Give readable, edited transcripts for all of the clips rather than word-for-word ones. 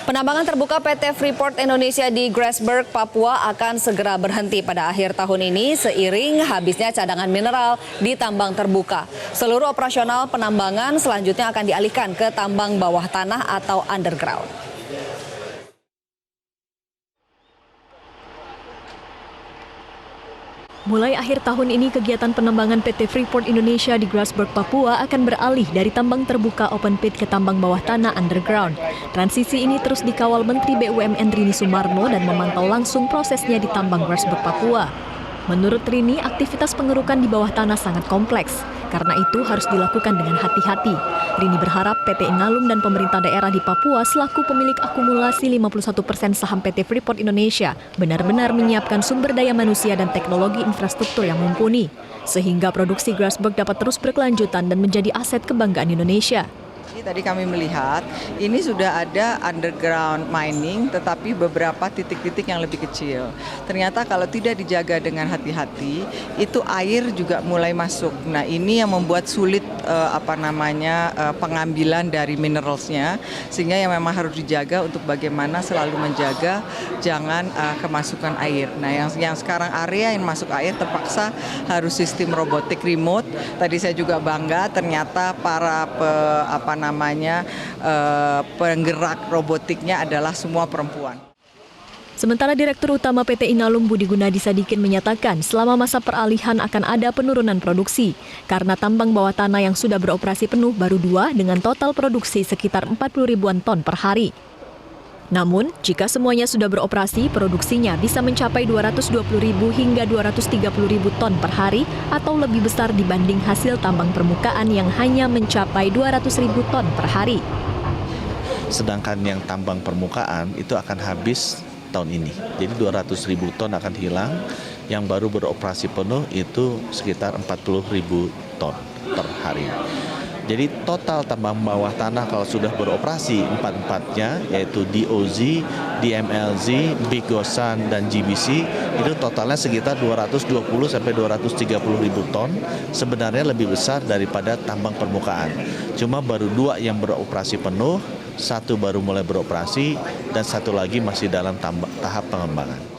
Penambangan terbuka PT Freeport Indonesia di Grasberg, Papua akan segera berhenti pada akhir tahun ini seiring habisnya cadangan mineral di tambang terbuka. Seluruh operasional penambangan selanjutnya akan dialihkan ke tambang bawah tanah atau underground. Mulai akhir tahun ini, kegiatan penambangan PT Freeport Indonesia di Grasberg, Papua akan beralih dari tambang terbuka open pit ke tambang bawah tanah underground. Transisi ini terus dikawal Menteri BUMN Rini Sumarno dan memantau langsung prosesnya di tambang Grasberg, Papua. Menurut Rini, aktivitas pengerukan di bawah tanah sangat kompleks. Karena itu harus dilakukan dengan hati-hati. Rini berharap PT Inalum dan pemerintah daerah di Papua selaku pemilik akumulasi 51% saham PT Freeport Indonesia benar-benar menyiapkan sumber daya manusia dan teknologi infrastruktur yang mumpuni, sehingga produksi Grasberg dapat terus berkelanjutan dan menjadi aset kebanggaan Indonesia. Tadi kami melihat ini sudah ada underground mining tetapi beberapa titik-titik yang lebih kecil. Ternyata kalau tidak dijaga dengan hati-hati itu air juga mulai masuk. Nah, ini yang membuat sulit pengambilan dari mineralsnya, sehingga yang memang harus dijaga untuk bagaimana selalu menjaga jangan kemasukan air. Nah, yang sekarang area yang masuk air terpaksa harus sistem robotik remote. Tadi saya juga bangga ternyata para penggerak robotiknya adalah semua perempuan. Sementara Direktur Utama PT Inalum Budi Gunadi Sadikin menyatakan selama masa peralihan akan ada penurunan produksi karena tambang bawah tanah yang sudah beroperasi penuh baru 2 dengan total produksi sekitar 40 ribuan ton per hari. Namun, jika semuanya sudah beroperasi, produksinya bisa mencapai 220 ribu hingga 230 ribu ton per hari atau lebih besar dibanding hasil tambang permukaan yang hanya mencapai 200 ribu ton per hari. Sedangkan yang tambang permukaan itu akan habis tahun ini. Jadi 200 ribu ton akan hilang, yang baru beroperasi penuh itu sekitar 40 ribu ton per hari. Jadi total tambang bawah tanah kalau sudah beroperasi empat-empatnya yaitu DOZ, DMLZ, Big Gosan, dan GBC itu totalnya sekitar 220 sampai 230 ribu ton, sebenarnya lebih besar daripada tambang permukaan. Cuma baru 2 yang beroperasi penuh, 1 baru mulai beroperasi dan 1 lagi masih dalam tahap pengembangan.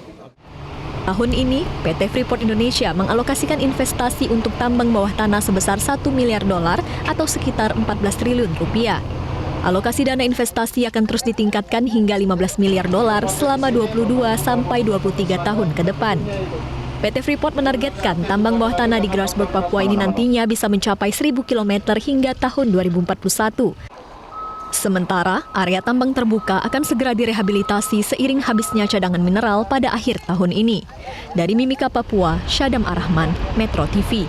Tahun ini, PT Freeport Indonesia mengalokasikan investasi untuk tambang bawah tanah sebesar $1 miliar atau sekitar 14 triliun rupiah. Alokasi dana investasi akan terus ditingkatkan hingga $15 miliar selama 22 sampai 23 tahun ke depan. PT Freeport menargetkan tambang bawah tanah di Grasberg, Papua ini nantinya bisa mencapai 1.000 km hingga tahun 2041. Sementara, area tambang terbuka akan segera direhabilitasi seiring habisnya cadangan mineral pada akhir tahun ini. Dari Mimika, Papua, Syadam Arahman, Metro TV.